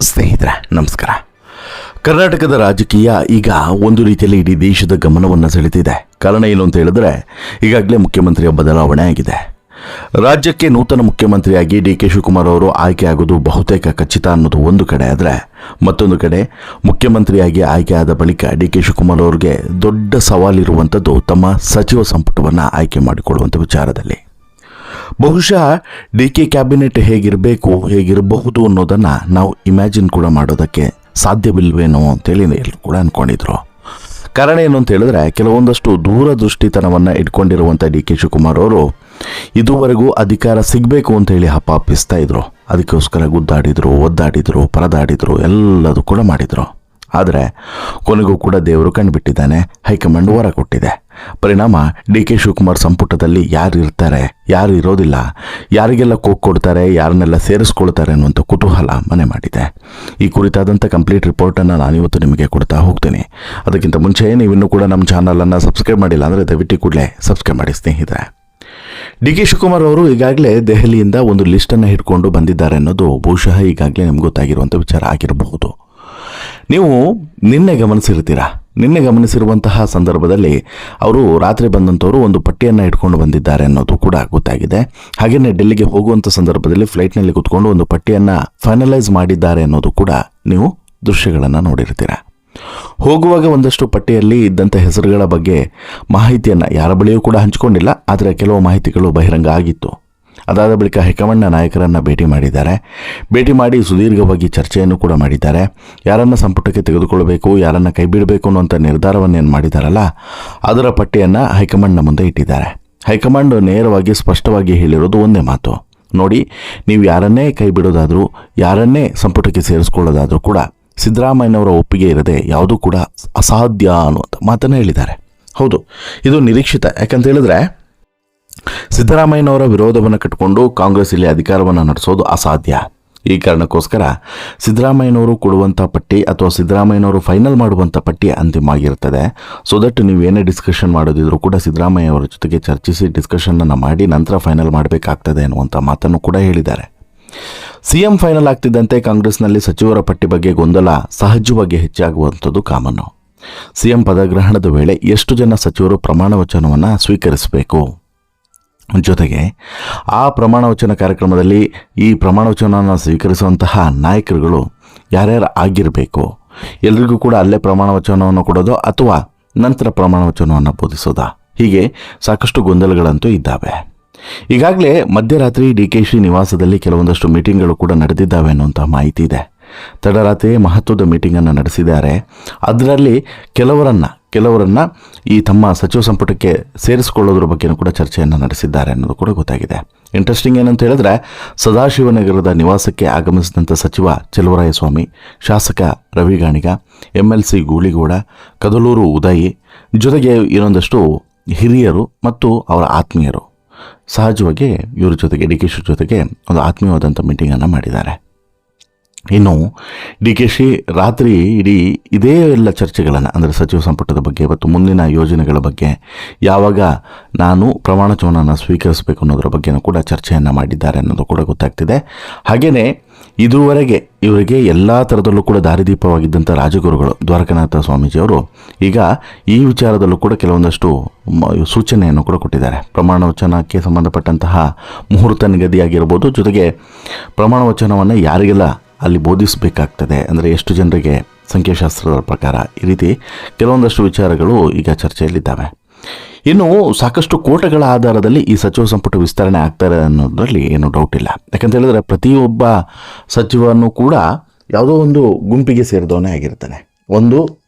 ಸ್ನೇಹಿತರೆ ನಮಸ್ಕಾರ. ಕರ್ನಾಟಕದ ರಾಜಕೀಯ ಈಗ ಒಂದು ರೀತಿಯಲ್ಲಿ ಇಡೀ ದೇಶದ ಗಮನವನ್ನು ಸೆಳೆದಿದೆ. ಕಾರಣ ಏನು ಅಂತ ಹೇಳಿದ್ರೆ, ಈಗಾಗಲೇ ಮುಖ್ಯಮಂತ್ರಿಯ ಬದಲಾವಣೆ ಆಗಿದೆ. ರಾಜ್ಯಕ್ಕೆ ನೂತನ ಮುಖ್ಯಮಂತ್ರಿಯಾಗಿ ಡಿ ಕೆ ಶಿವಕುಮಾರ್ ಅವರು ಆಯ್ಕೆಯಾಗೋದು ಬಹುತೇಕ ಖಚಿತ ಅನ್ನೋದು ಒಂದು ಕಡೆ ಆದರೆ, ಮತ್ತೊಂದು ಕಡೆ ಮುಖ್ಯಮಂತ್ರಿಯಾಗಿ ಆಯ್ಕೆಯಾದ ಬಳಿಕ ಡಿ ಕೆ ಶಿವಕುಮಾರ್ ಅವರಿಗೆ ದೊಡ್ಡ ಸವಾಲಿರುವಂಥದ್ದು ತಮ್ಮ ಸಚಿವ ಸಂಪುಟವನ್ನು ಆಯ್ಕೆ ಮಾಡಿಕೊಳ್ಳುವಂಥ ವಿಚಾರದಲ್ಲಿ. ಬಹುಶಃ ಡಿ ಕೆ ಕ್ಯಾಬಿನೆಟ್ ಹೇಗಿರಬಹುದು ಅನ್ನೋದನ್ನು ನಾವು ಇಮ್ಯಾಜಿನ್ ಕೂಡ ಮಾಡೋದಕ್ಕೆ ಸಾಧ್ಯವಿಲ್ವೇನೋ ಅಂತೇಳಿ ಎಲ್ಲರೂ ಕೂಡ ಅಂದ್ಕೊಂಡಿದ್ರು. ಕಾರಣ ಏನು ಅಂತ ಹೇಳಿದ್ರೆ, ಕೆಲವೊಂದಷ್ಟು ದೂರದೃಷ್ಟಿತನವನ್ನು ಇಟ್ಕೊಂಡಿರುವಂಥ ಡಿ ಕೆ ಶಿವಕುಮಾರ್ ಅವರು ಇದುವರೆಗೂ ಅಧಿಕಾರ ಸಿಗಬೇಕು ಅಂತೇಳಿ ಹಪ್ಪಾಪಿಸ್ತಾ ಇದ್ರು. ಅದಕ್ಕೋಸ್ಕರ ಗುದ್ದಾಡಿದ್ರು, ಒದ್ದಾಡಿದ್ರು, ಪರದಾಡಿದ್ರು, ಎಲ್ಲದೂ ಕೂಡ ಮಾಡಿದರು. ಆದರೆ ಕೊನೆಗೂ ಕೂಡ ದೇವರು ಕಂಡುಬಿಟ್ಟಿದ್ದಾನೆ, ಹೈಕಮಾಂಡ್ ಹೊರ ಕೊಟ್ಟಿದೆ. ಪರಿಣಾಮ ಡಿ ಕೆ ಶಿವಕುಮಾರ್ ಸಂಪುಟದಲ್ಲಿ ಯಾರು ಇರ್ತಾರೆ, ಯಾರು ಇರೋದಿಲ್ಲ, ಯಾರಿಗೆಲ್ಲ ಕೊಡ್ತಾರೆ, ಯಾರನ್ನೆಲ್ಲ ಸೇರಿಸ್ಕೊಳ್ತಾರೆ ಅನ್ನುವಂಥ ಕುತೂಹಲ ಮನೆ ಮಾಡಿದೆ. ಈ ಕುರಿತಾದಂಥ ಕಂಪ್ಲೀಟ್ ರಿಪೋರ್ಟನ್ನು ನಾನಿವತ್ತು ನಿಮಗೆ ಕೊಡ್ತಾ ಹೋಗ್ತೀನಿ. ಅದಕ್ಕಿಂತ ಮುಂಚೆ ನೀವಿನ್ನೂ ಕೂಡ ನಮ್ಮ ಚಾನಲನ್ನು ಸಬ್ಸ್ಕ್ರೈಬ್ ಮಾಡಿಲ್ಲ ಅಂದರೆ ದಯವಿಟ್ಟು ಕೂಡಲೇ ಸಬ್ಸ್ಕ್ರೈಬ್ ಮಾಡಿ ಸ್ನೇಹಿತರೆ. ಡಿ ಕೆ ಶಿವಕುಮಾರ್ ಅವರು ಈಗಾಗಲೇ ದೆಹಲಿಯಿಂದ ಒಂದು ಲಿಸ್ಟನ್ನು ಹಿಡ್ಕೊಂಡು ಬಂದಿದ್ದಾರೆ ಅನ್ನೋದು ಬಹುಶಃ ಈಗಾಗಲೇ ನಿಮ್ಗೆ ಗೊತ್ತಾಗಿರುವಂಥ ವಿಚಾರ ಆಗಿರಬಹುದು. ನೀವು ನಿನ್ನೆ ಗಮನಿಸಿರುವಂತಹ ಸಂದರ್ಭದಲ್ಲಿ ಅವರು ರಾತ್ರಿ ಬಂದಂಥವರು ಒಂದು ಪಟ್ಟಿಯನ್ನು ಇಟ್ಕೊಂಡು ಬಂದಿದ್ದಾರೆ ಅನ್ನೋದು ಕೂಡ ಗೊತ್ತಾಗಿದೆ. ಹಾಗೆಯೇ ಡೆಲ್ಲಿಗೆ ಹೋಗುವಂಥ ಸಂದರ್ಭದಲ್ಲಿ ಫ್ಲೈಟ್ನಲ್ಲಿ ಕೂತ್ಕೊಂಡು ಒಂದು ಪಟ್ಟಿಯನ್ನು ಫೈನಲೈಸ್ ಮಾಡಿದ್ದಾರೆ ಅನ್ನೋದು ಕೂಡ ನೀವು ದೃಶ್ಯಗಳನ್ನು ನೋಡಿರ್ತೀರ. ಹೋಗುವಾಗ ಒಂದಷ್ಟು ಪಟ್ಟಿಯಲ್ಲಿ ಇದ್ದಂಥ ಹೆಸರುಗಳ ಬಗ್ಗೆ ಮಾಹಿತಿಯನ್ನು ಯಾರ ಬಳಿಯೂ ಕೂಡ ಹಂಚಿಕೊಂಡಿಲ್ಲ, ಆದರೆ ಕೆಲವು ಮಾಹಿತಿಗಳು ಬಹಿರಂಗ ಆಗಿತ್ತು. ಅದಾದ ಬಳಿಕ ಹೈಕಮಾಂಡ್ನ ನಾಯಕರನ್ನು ಭೇಟಿ ಮಾಡಿ ಸುದೀರ್ಘವಾಗಿ ಚರ್ಚೆಯನ್ನು ಕೂಡ ಮಾಡಿದ್ದಾರೆ. ಯಾರನ್ನು ಸಂಪುಟಕ್ಕೆ ತೆಗೆದುಕೊಳ್ಳಬೇಕು, ಯಾರನ್ನು ಕೈ ಬಿಡಬೇಕು ಅನ್ನುವಂಥ ನಿರ್ಧಾರವನ್ನೇನು ಮಾಡಿದ್ದಾರಲ್ಲ, ಅದರ ಪಟ್ಟಿಯನ್ನು ಹೈಕಮಾಂಡ್ನ ಮುಂದೆ ಇಟ್ಟಿದ್ದಾರೆ. ಹೈಕಮಾಂಡ್ ನೇರವಾಗಿ ಸ್ಪಷ್ಟವಾಗಿ ಹೇಳಿರೋದು ಒಂದೇ ಮಾತು, ನೋಡಿ, ನೀವು ಯಾರನ್ನೇ ಕೈ ಬಿಡೋದಾದರೂ, ಯಾರನ್ನೇ ಸಂಪುಟಕ್ಕೆ ಸೇರಿಸ್ಕೊಳ್ಳೋದಾದರೂ ಕೂಡ ಸಿದ್ದರಾಮಯ್ಯನವರ ಒಪ್ಪಿಗೆ ಇರದೆ ಯಾವುದೂ ಕೂಡ ಅಸಾಧ್ಯ ಅನ್ನುವಂಥ ಮಾತನ್ನು ಹೇಳಿದ್ದಾರೆ. ಹೌದು, ಇದು ನಿರೀಕ್ಷಿತ. ಯಾಕಂತ ಹೇಳಿದ್ರೆ, ಸಿದ್ದರಾಮಯ್ಯನವರ ವಿರೋಧವನ್ನು ಕಟ್ಟಿಕೊಂಡು ಕಾಂಗ್ರೆಸ್ ಇಲ್ಲಿ ಅಧಿಕಾರವನ್ನು ನಡೆಸೋದು ಅಸಾಧ್ಯ. ಈ ಕಾರಣಕ್ಕೋಸ್ಕರ ಸಿದ್ದರಾಮಯ್ಯನವರು ಕೊಡುವಂಥ ಪಟ್ಟಿ ಅಥವಾ ಸಿದ್ದರಾಮಯ್ಯನವರು ಫೈನಲ್ ಮಾಡುವಂಥ ಪಟ್ಟಿ ಅಂತಿಮ ಆಗಿರ್ತದೆ. ಸೊ ದಟ್ ನೀವೇನೇ ಡಿಸ್ಕಷನ್ ಮಾಡೋದಿದ್ರು ಕೂಡ ಸಿದ್ದರಾಮಯ್ಯ ಅವರ ಜೊತೆಗೆ ಚರ್ಚಿಸಿ ಡಿಸ್ಕಷನನ್ನು ಮಾಡಿ ನಂತರ ಫೈನಲ್ ಮಾಡಬೇಕಾಗ್ತದೆ ಅನ್ನುವಂಥ ಮಾತನ್ನು ಕೂಡ ಹೇಳಿದ್ದಾರೆ. ಸಿಎಂ ಫೈನಲ್ ಆಗ್ತಿದ್ದಂತೆ ಕಾಂಗ್ರೆಸ್ನಲ್ಲಿ ಸಚಿವರ ಪಟ್ಟಿ ಬಗ್ಗೆ ಗೊಂದಲ ಸಹಜವಾಗಿ ಹೆಚ್ಚಾಗುವಂಥದ್ದು ಕಾಮನ್ನು. ಸಿಎಂ ಪದಗ್ರಹಣದ ವೇಳೆ ಎಷ್ಟು ಜನ ಸಚಿವರು ಪ್ರಮಾಣ ವಚನವನ್ನು ಸ್ವೀಕರಿಸಬೇಕು, ಜೊತೆಗೆ ಆ ಪ್ರಮಾಣ ವಚನ ಕಾರ್ಯಕ್ರಮದಲ್ಲಿ ಈ ಪ್ರಮಾಣ ವಚನವನ್ನು ಸ್ವೀಕರಿಸುವಂತಹ ನಾಯಕರುಗಳು ಯಾರ್ಯಾರು ಆಗಿರಬೇಕು, ಎಲ್ರಿಗೂ ಕೂಡ ಅಲ್ಲೇ ಪ್ರಮಾಣ ವಚನವನ್ನು ಕೊಡೋದು ಅಥವಾ ನಂತರ ಪ್ರಮಾಣ ವಚನವನ್ನು ಬೋಧಿಸೋದಾ, ಹೀಗೆ ಸಾಕಷ್ಟು ಗೊಂದಲಗಳಂತೂ ಇದ್ದಾವೆ. ಈಗಾಗಲೇ ಮಧ್ಯರಾತ್ರಿ ಡಿ ಕೆ ಶಿ ನಿವಾಸದಲ್ಲಿ ಕೆಲವೊಂದಷ್ಟು ಮೀಟಿಂಗ್ಗಳು ಕೂಡ ನಡೆದಿದ್ದಾವೆ ಅನ್ನುವಂಥ ಮಾಹಿತಿ ಇದೆ. ತಡರಾತ್ರಿ ಮಹತ್ವದ ಮೀಟಿಂಗನ್ನು ನಡೆಸಿದ್ದಾರೆ. ಅದರಲ್ಲಿ ಕೆಲವರನ್ನ ಈ ತಮ್ಮ ಸಚಿವ ಸಂಪುಟಕ್ಕೆ ಸೇರಿಸಿಕೊಳ್ಳೋದ್ರ ಬಗ್ಗೆಯೂ ಕೂಡ ಚರ್ಚೆಯನ್ನು ನಡೆಸಿದ್ದಾರೆ ಅನ್ನೋದು ಕೂಡ ಗೊತ್ತಾಗಿದೆ. ಇಂಟ್ರೆಸ್ಟಿಂಗ್ ಏನಂತ ಹೇಳಿದ್ರೆ, ಸದಾಶಿವನಗರದ ನಿವಾಸಕ್ಕೆ ಆಗಮಿಸಿದಂಥ ಸಚಿವ ಚೆಲುವರಾಯಸ್ವಾಮಿ, ಶಾಸಕ ರವಿ ಗಾಣಿಗ, MLC ಗೂಳಿಗೌಡ, ಕದಲೂರು ಉದಯ್, ಜೊತೆಗೆ ಇನ್ನೊಂದಷ್ಟು ಹಿರಿಯರು ಮತ್ತು ಅವರ ಆತ್ಮೀಯರು ಸಹಜವಾಗಿ ಇವರ ಜೊತೆಗೆ ಡಿ ಕೆ ಶಿ ಜೊತೆಗೆ ಒಂದು ಆತ್ಮೀಯವಾದಂಥ ಮೀಟಿಂಗನ್ನು ಮಾಡಿದ್ದಾರೆ. ಇನ್ನು ಡಿ ಕೆ ಶಿ ರಾತ್ರಿ ಇಡೀ ಇದೇ ಎಲ್ಲ ಚರ್ಚೆಗಳನ್ನು, ಅಂದರೆ ಸಚಿವ ಸಂಪುಟದ ಬಗ್ಗೆ ಮತ್ತು ಮುಂದಿನ ಯೋಜನೆಗಳ ಬಗ್ಗೆ, ಯಾವಾಗ ನಾನು ಪ್ರಮಾಣ ವಚನವನ್ನು ಸ್ವೀಕರಿಸಬೇಕು ಅನ್ನೋದರ ಬಗ್ಗೆನೂ ಕೂಡ ಚರ್ಚೆಯನ್ನು ಮಾಡಿದ್ದಾರೆ ಅನ್ನೋದು ಕೂಡ ಗೊತ್ತಾಗ್ತಿದೆ. ಹಾಗೆಯೇ ಇದುವರೆಗೆ ಇವರಿಗೆ ಎಲ್ಲ ಥರದಲ್ಲೂ ಕೂಡ ದಾರಿದೀಪವಾಗಿದ್ದಂಥ ರಾಜಗುರುಗಳು ದ್ವಾರಕಾನಾಥ ಸ್ವಾಮೀಜಿಯವರು ಈಗ ಈ ವಿಚಾರದಲ್ಲೂ ಕೂಡ ಕೆಲವೊಂದಷ್ಟು ಸೂಚನೆಯನ್ನು ಕೂಡ ಕೊಟ್ಟಿದ್ದಾರೆ. ಪ್ರಮಾಣ ವಚನಕ್ಕೆ ಸಂಬಂಧಪಟ್ಟಂತಹ ಮುಹೂರ್ತ ನಿಗದಿಯಾಗಿರ್ಬೋದು, ಜೊತೆಗೆ ಪ್ರಮಾಣ ವಚನವನ್ನು ಯಾರಿಗೆಲ್ಲ ಅಲ್ಲಿ ಬೋಧಿಸಬೇಕಾಗ್ತದೆ, ಅಂದರೆ ಎಷ್ಟು ಜನರಿಗೆ ಸಂಖ್ಯಾಶಾಸ್ತ್ರದ ಪ್ರಕಾರ, ಈ ರೀತಿ ಕೆಲವೊಂದಷ್ಟು ವಿಚಾರಗಳು ಈಗ ಚರ್ಚೆಯಲ್ಲಿದ್ದಾವೆ. ಇನ್ನು ಸಾಕಷ್ಟು ಕೋಟಗಳ ಆಧಾರದಲ್ಲಿ ಈ ಸಚಿವ ಸಂಪುಟ ವಿಸ್ತರಣೆ ಆಗ್ತಾರೆ ಅನ್ನೋದರಲ್ಲಿ ಏನೂ ಡೌಟ್ ಇಲ್ಲ. ಯಾಕಂತ ಹೇಳಿದ್ರೆ ಪ್ರತಿಯೊಬ್ಬ ಸಚಿವನೂ ಕೂಡ ಯಾವುದೋ ಒಂದು ಗುಂಪಿಗೆ ಸೇರಿದವನೇ ಆಗಿರ್ತಾನೆ. ಒಂದು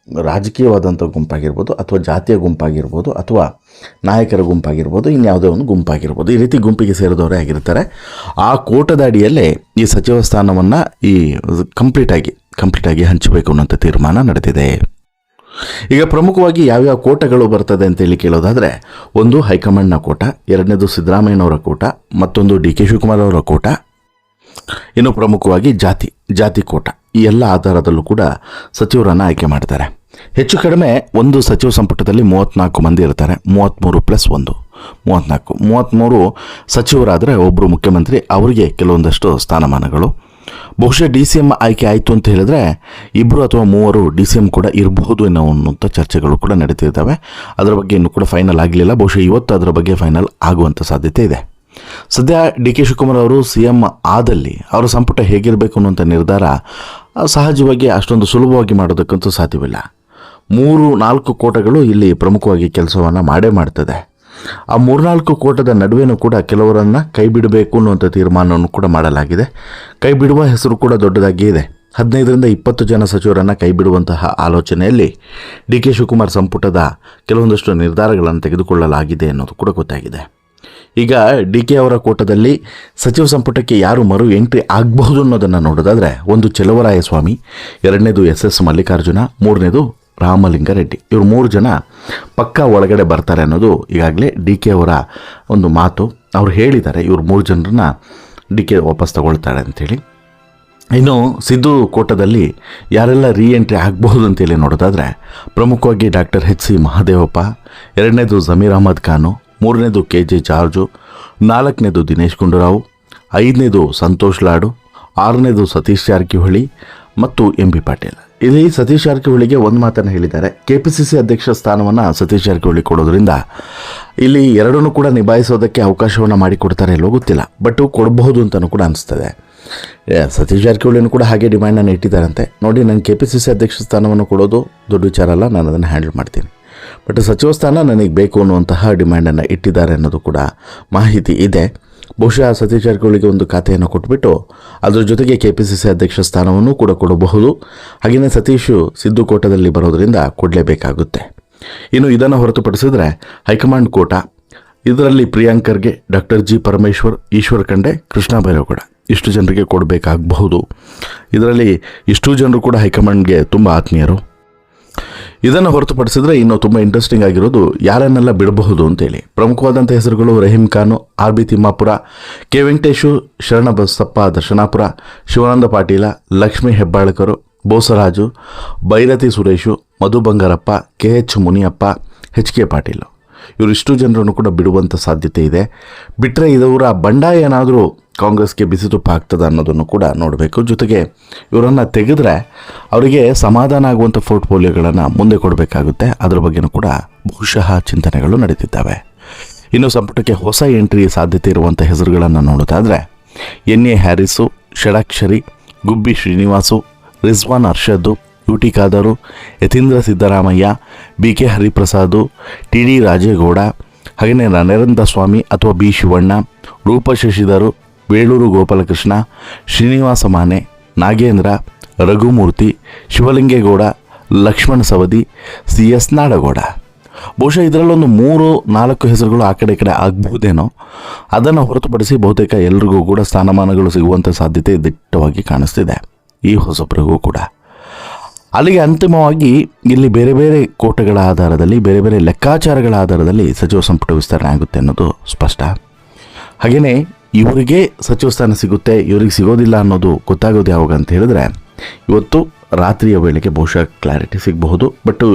ರಾಜಕೀಯವಾದಂಥ ಗುಂಪಾಗಿರ್ಬೋದು, ಅಥವಾ ಜಾತಿಯ ಗುಂಪಾಗಿರ್ಬೋದು, ಅಥವಾ ನಾಯಕರ ಗುಂಪಾಗಿರ್ಬೋದು, ಇನ್ಯಾವುದೇ ಒಂದು ಗುಂಪಾಗಿರ್ಬೋದು, ಈ ರೀತಿ ಗುಂಪಿಗೆ ಸೇರಿದವರೇ ಆಗಿರ್ತಾರೆ. ಆ ಕೋಟದ ಅಡಿಯಲ್ಲೇ ಈ ಸಚಿವ ಸ್ಥಾನವನ್ನು ಕಂಪ್ಲೀಟಾಗಿ ಹಂಚಬೇಕು ಅನ್ನೋಂಥ ತೀರ್ಮಾನ ನಡೆದಿದೆ. ಈಗ ಪ್ರಮುಖವಾಗಿ ಯಾವ್ಯಾವ ಕೋಟಗಳು ಬರ್ತದೆ ಅಂತೇಳಿ ಕೇಳೋದಾದರೆ, ಒಂದು ಹೈಕಮಾಂಡ್ನ ಕೋಟ, ಎರಡನೇದು ಸಿದ್ದರಾಮಯ್ಯನವರ ಕೋಟ, ಮತ್ತೊಂದು ಡಿ ಕೆ ಶಿವಕುಮಾರ್ ಅವರ ಕೋಟ, ಇನ್ನು ಪ್ರಮುಖವಾಗಿ ಜಾತಿ ಕೋಟ. ಈ ಎಲ್ಲ ಆಧಾರದಲ್ಲೂ ಕೂಡ ಸಚಿವರನ್ನು ಆಯ್ಕೆ ಮಾಡ್ತಾರೆ. ಹೆಚ್ಚು ಕಡಿಮೆ ಒಂದು ಸಚಿವ ಸಂಪುಟದಲ್ಲಿ 34 ಮಂದಿ ಇರ್ತಾರೆ. 33+1 34 33 ಸಚಿವರಾದರೆ ಒಬ್ಬರು ಮುಖ್ಯಮಂತ್ರಿ, ಅವರಿಗೆ ಕೆಲವೊಂದಷ್ಟು ಸ್ಥಾನಮಾನಗಳು. ಬಹುಶಃ ಡಿ ಸಿ ಎಂ ಆಯ್ಕೆ ಆಯಿತು ಅಂತ ಹೇಳಿದ್ರೆ 2 ಅಥವಾ 3 ಡಿ ಸಿ ಎಂ ಕೂಡ ಇರಬಹುದು ಅನ್ನುವಂಥ ಚರ್ಚೆಗಳು ಕೂಡ ನಡೀತಿದ್ದಾವೆ. ಅದರ ಬಗ್ಗೆ ಇನ್ನೂ ಕೂಡ ಫೈನಲ್ ಆಗಲಿಲ್ಲ. ಬಹುಶಃ ಇವತ್ತು ಅದರ ಬಗ್ಗೆ ಫೈನಲ್ ಆಗುವಂಥ ಸಾಧ್ಯತೆ ಇದೆ. ಸದ್ಯ ಡಿ ಕೆ ಶಿವಕುಮಾರ್ ಅವರು ಸಿ ಎಂ ಆದಲ್ಲಿ ಅವರ ಸಂಪುಟ ಹೇಗಿರಬೇಕು ಅನ್ನುವಂಥ ನಿರ್ಧಾರ ಸಹಜವಾಗಿ ಅಷ್ಟೊಂದು ಸುಲಭವಾಗಿ ಮಾಡೋದಕ್ಕಂತೂ ಸಾಧ್ಯವಿಲ್ಲ. 3-4 ಕೋಟಗಳು ಇಲ್ಲಿ ಪ್ರಮುಖವಾಗಿ ಕೆಲಸವನ್ನು ಮಾಡ್ತದೆ. ಆ 3-4 ಕೋಟದ ನಡುವೆನೂ ಕೂಡ ಕೆಲವರನ್ನು ಕೈ ಬಿಡಬೇಕು ಅನ್ನುವಂಥ ತೀರ್ಮಾನವನ್ನು ಕೂಡ ಮಾಡಲಾಗಿದೆ. ಕೈ ಬಿಡುವ ಹೆಸರು ಕೂಡ ದೊಡ್ಡದಾಗಿ ಇದೆ. 15-20 ಜನ ಸಚಿವರನ್ನು ಕೈ ಬಿಡುವಂತಹ ಆಲೋಚನೆಯಲ್ಲಿ ಡಿ ಕೆ ಶಿವಕುಮಾರ್ ಸಂಪುಟದ ಕೆಲವೊಂದಷ್ಟು ನಿರ್ಧಾರಗಳನ್ನು ತೆಗೆದುಕೊಳ್ಳಲಾಗಿದೆ ಅನ್ನೋದು ಕೂಡ ಗೊತ್ತಾಗಿದೆ. ಈಗ ಡಿ ಕೆ ಅವರ ಕೋಟದಲ್ಲಿ ಸಚಿವ ಸಂಪುಟಕ್ಕೆ ಯಾರು ಮರು ಎಂಟ್ರಿ ಆಗಬಹುದು ಅನ್ನೋದನ್ನು ನೋಡೋದಾದರೆ, ಒಂದು ಚೆಲುವರಾಯಸ್ವಾಮಿ, 2ನೇದು SS ಮಲ್ಲಿಕಾರ್ಜುನ, 3ನೇದು ರಾಮಲಿಂಗಾರೆಡ್ಡಿ. ಇವರು 3 ಜನ ಪಕ್ಕಾ ಒಳಗಡೆ ಬರ್ತಾರೆ ಅನ್ನೋದು ಈಗಾಗಲೇ ಡಿ ಕೆ ಅವರ ಒಂದು ಮಾತು. ಅವರು ಹೇಳಿದ್ದಾರೆ ಇವರು 3 ಜನರನ್ನ ಡಿ ಕೆ ವಾಪಸ್ ತಗೊಳ್ತಾರೆ ಅಂಥೇಳಿ. ಇನ್ನು ಸಿದ್ದು ಕೋಟದಲ್ಲಿ ಯಾರೆಲ್ಲ ಎಂಟ್ರಿ ಆಗಬಹುದು ಅಂತೇಳಿ ನೋಡೋದಾದರೆ, ಪ್ರಮುಖವಾಗಿ ಡಾಕ್ಟರ್ H.C. ಮಹದೇವಪ್ಪ, 2ನೇದು ಜಮೀರ್ ಅಹಮದ್ ಖಾನು, 3ನೇದು KJ ಜಾರ್ಜು, 4ನೇದು ದಿನೇಶ್ ಗುಂಡೂರಾವ್, 5ನೇದು ಸಂತೋಷ್ ಲಾಡು, 6ನೇದು ಸತೀಶ್ ಜಾರಕಿಹೊಳಿ ಮತ್ತು MB ಪಾಟೀಲ್. ಇಲ್ಲಿ ಸತೀಶ್ ಜಾರಕಿಹೊಳಿಗೆ ಒಂದು ಮಾತನ್ನು ಹೇಳಿದ್ದಾರೆ. KPCC ಅಧ್ಯಕ್ಷ ಸ್ಥಾನವನ್ನು ಸತೀಶ್ ಜಾರಕಿಹೊಳಿ ಕೊಡೋದ್ರಿಂದ ಇಲ್ಲಿ ಎರಡನ್ನೂ ಕೂಡ ನಿಭಾಯಿಸೋದಕ್ಕೆ ಅವಕಾಶವನ್ನು ಮಾಡಿಕೊಡ್ತಾರೆ ಇಲ್ಲೋ ಗೊತ್ತಿಲ್ಲ, ಬಟ್ ಕೊಡಬಹುದು ಅಂತಲೂ ಕೂಡ ಅನಿಸ್ತದೆ. ಸತೀಶ್ ಜಾರಕಿಹೊಳಿನೂ ಕೂಡ ಹಾಗೆ ಡಿಮ್ಯಾಂಡನ್ನು ಇಟ್ಟಿದ್ದಾರಂತೆ. ನೋಡಿ, ನನಗೆ KPCC ಅಧ್ಯಕ್ಷ ಸ್ಥಾನವನ್ನು ಕೊಡೋದು ದೊಡ್ಡ ವಿಚಾರ ಅಲ್ಲ, ನಾನು ಅದನ್ನು ಹ್ಯಾಂಡಲ್ ಮಾಡ್ತೀನಿ, ಬಟ್ ಸಚಿವ ಸ್ಥಾನ ನನಗೆ ಬೇಕು ಅನ್ನುವಂತಹ ಡಿಮ್ಯಾಂಡನ್ನು ಇಟ್ಟಿದ್ದಾರೆ ಅನ್ನೋದು ಕೂಡ ಮಾಹಿತಿ ಇದೆ. ಬಹುಶಃ ಸತೀಶ್ ಜಾರಕಿಹೊಳಿಗೆ ಒಂದು ಖಾತೆಯನ್ನು ಕೊಟ್ಬಿಟ್ಟು ಅದರ ಜೊತೆಗೆ KPCC ಅಧ್ಯಕ್ಷ ಸ್ಥಾನವನ್ನು ಕೂಡ ಕೊಡಬಹುದು. ಹಾಗೆಯೇ ಸತೀಶು ಸಿದ್ದು ಕೋಟದಲ್ಲಿ ಬರೋದರಿಂದ ಕೊಡಲೇಬೇಕಾಗುತ್ತೆ. ಇನ್ನು ಇದನ್ನು ಹೊರತುಪಡಿಸಿದರೆ ಹೈಕಮಾಂಡ್ ಕೋಟ, ಇದರಲ್ಲಿ ಪ್ರಿಯಾಂಕರ್ಗೆ ಡಾಕ್ಟರ್ G. ಪರಮೇಶ್ವರ್, ಈಶ್ವರ್ ಖಂಡ್ರೆ, ಕೃಷ್ಣ ಬೈರೇಗೌಡ ಇಷ್ಟು ಜನರಿಗೆ ಕೊಡಬೇಕಾಗಬಹುದು. ಇದರಲ್ಲಿ ಇಷ್ಟು ಜನರು ಕೂಡ ಹೈಕಮಾಂಡ್ಗೆ ತುಂಬ ಆತ್ಮೀಯರು. ಇದನ್ನು ಹೊರತುಪಡಿಸಿದರೆ ಇನ್ನು ತುಂಬ ಇಂಟ್ರೆಸ್ಟಿಂಗ್ ಆಗಿರೋದು ಯಾರನ್ನೆಲ್ಲ ಬಿಡಬಹುದು ಅಂತೇಳಿ. ಪ್ರಮುಖವಾದಂಥ ಹೆಸರುಗಳು Rahim Khan, RB Timmapur, K Venkatesh, Sharanabasappa Darshanapur, Shivananda Patil, Lakshmi Hebbalkar, Bosaraju, Byrathi Suresh, Madhu Bangarappa, KH Muniyappa, HK Patil ಇವರಿಷ್ಟು ಜನರನ್ನು ಕೂಡ ಬಿಡುವಂಥ ಸಾಧ್ಯತೆ ಇದೆ. ಬಿಟ್ಟರೆ ಇದರ ಬಂಡಾಯ ಏನಾದರೂ ಕಾಂಗ್ರೆಸ್ಗೆ ಬಿಸಿ ತುಪ್ಪ ಆಗ್ತದೆ ಅನ್ನೋದನ್ನು ಕೂಡ ನೋಡಬೇಕು. ಜೊತೆಗೆ ಇವರನ್ನು ತೆಗೆದ್ರೆ ಅವರಿಗೆ ಸಮಾಧಾನ ಆಗುವಂಥ ಪೋರ್ಟ್ಫೋಲಿಯೋಗಳನ್ನು ಮುಂದೆ ಕೊಡಬೇಕಾಗುತ್ತೆ. ಅದರ ಬಗ್ಗೆನೂ ಕೂಡ ಬಹುಶಃ ಚಿಂತನೆಗಳು ನಡೀತಿದ್ದಾವೆ. ಇನ್ನು ಸಂಪುಟಕ್ಕೆ ಹೊಸ ಎಂಟ್ರಿ ಸಾಧ್ಯತೆ ಇರುವಂಥ ಹೆಸರುಗಳನ್ನು ನೋಡೋದಾದರೆ, NA ಹ್ಯಾರಿಸು, ಷಡಾಕ್ಷರಿ, ಗುಬ್ಬಿ Srinivas, Rizwan ಅರ್ಷದ್ದು, UT ಖಾದರು, Yathindra Siddaramaiah, BK ಹರಿಪ್ರಸಾದು, TD Rajegowda, ಹಾಗೆಯೇ ನರೇಂದ್ರ ಸ್ವಾಮಿ ಅಥವಾ B. ಶಿವಣ್ಣ, ರೂಪ ಶಶಿಧರು, ಬೇಳೂರು ಗೋಪಾಲಕೃಷ್ಣ, ಶ್ರೀನಿವಾಸ ಮಾನೆ, ನಾಗೇಂದ್ರ, ರಘುಮೂರ್ತಿ, ಶಿವಲಿಂಗೇಗೌಡ, ಲಕ್ಷ್ಮಣ ಸವದಿ, CS ನಾಡಗೌಡ. ಬಹುಶಃ ಇದರಲ್ಲೊಂದು 3-4 ಹೆಸರುಗಳು ಆ ಕಡೆ ಈ ಕಡೆ ಆಗಬಹುದೇನೋ. ಅದನ್ನು ಹೊರತುಪಡಿಸಿ ಬಹುತೇಕ ಎಲ್ರಿಗೂ ಕೂಡ ಸ್ಥಾನಮಾನಗಳು ಸಿಗುವಂಥ ಸಾಧ್ಯತೆ ದಿಟ್ಟವಾಗಿ ಕಾಣಿಸ್ತಿದೆ ಈ ಹೊಸೊಬ್ಬರಿಗೂ ಕೂಡ. ಅಲ್ಲಿಗೆ ಅಂತಿಮವಾಗಿ ಇಲ್ಲಿ ಬೇರೆ ಬೇರೆ ಕೋಟೆಗಳ ಆಧಾರದಲ್ಲಿ, ಬೇರೆ ಬೇರೆ ಲೆಕ್ಕಾಚಾರಗಳ ಆಧಾರದಲ್ಲಿ ಸಚಿವ ಸಂಪುಟ ವಿಸ್ತರಣೆ ಆಗುತ್ತೆ ಅನ್ನೋದು ಸ್ಪಷ್ಟ. ಹಾಗೆಯೇ ಇವರಿಗೆ ಸಚಿವ ಸ್ಥಾನ ಸಿಗುತ್ತೆ, ಇವರಿಗೆ ಸಿಗೋದಿಲ್ಲ ಅನ್ನೋದು ಗೊತ್ತಾಗೋದು ಯಾವಾಗ ಅಂತ ಹೇಳಿದ್ರೆ, ಇವತ್ತು ರಾತ್ರಿಯ ವೇಳೆಗೆ ಬಹುಶಃ ಕ್ಲಾರಿಟಿ ಸಿಗಬಹುದು. ಬಟ್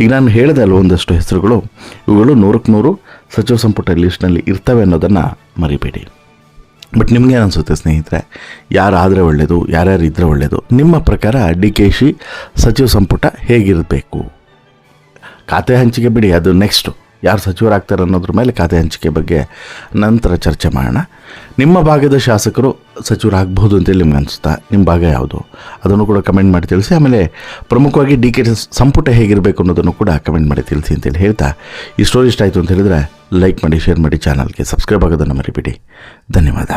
ಈಗ ನಾನು ಹೇಳಿದೆ ಅಲ್ಲ ಒಂದಷ್ಟು ಹೆಸರುಗಳು, ಇವುಗಳು 100ಕ್ಕೆ 100 ಸಚಿವ ಸಂಪುಟ ಲಿಸ್ಟ್ನಲ್ಲಿ ಇರ್ತವೆ ಅನ್ನೋದನ್ನು ಮರಿಬೇಡಿ. ಬಟ್ ನಿಮಗೇನು ಅನಿಸುತ್ತೆ ಸ್ನೇಹಿತರೆ, ಯಾರಾದರೆ ಒಳ್ಳೆಯದು, ಯಾರ್ಯಾರು ಇದ್ದರೆ ಒಳ್ಳೆಯದು? ನಿಮ್ಮ ಪ್ರಕಾರ DKC ಸಚಿವ ಸಂಪುಟ ಹೇಗಿರಬೇಕು? ಖಾತೆ ಹಂಚಿಕೆ ಬಿಡಿ, ಅದು ನೆಕ್ಸ್ಟು ಯಾರು ಸಚಿವರಾಗ್ತಾರೆ ಅನ್ನೋದ್ರ ಮೇಲೆ ಖಾತೆ ಹಂಚಿಕೆ ಬಗ್ಗೆ ನಂತರ ಚರ್ಚೆ ಮಾಡೋಣ. ನಿಮ್ಮ ಭಾಗದ ಶಾಸಕರು ಸಚಿವರಾಗಬಹುದು ಅಂತೇಳಿ ನಿಮ್ಗೆ ಅನಿಸುತ್ತಾ? ನಿಮ್ಮ ಭಾಗ ಯಾವುದು ಅದನ್ನು ಕೂಡ ಕಮೆಂಟ್ ಮಾಡಿ ತಿಳಿಸಿ. ಆಮೇಲೆ ಪ್ರಮುಖವಾಗಿ DK ಸಂಪುಟ ಹೇಗಿರಬೇಕು ಅನ್ನೋದನ್ನು ಕೂಡ ಕಮೆಂಟ್ ಮಾಡಿ ತಿಳಿಸಿ ಅಂತೇಳಿ ಹೇಳ್ತಾ, ಈ ಸ್ಟೋರಿ ಇಷ್ಟ ಆಯಿತು ಅಂತ ಹೇಳಿದರೆ ಲೈಕ್ ಮಾಡಿ, ಶೇರ್ ಮಾಡಿ, ಚಾನಲ್ಗೆ ಸಬ್ಸ್ಕ್ರೈಬ್ ಆಗೋದನ್ನು ಮರಿಬೇಡಿ. ಧನ್ಯವಾದ.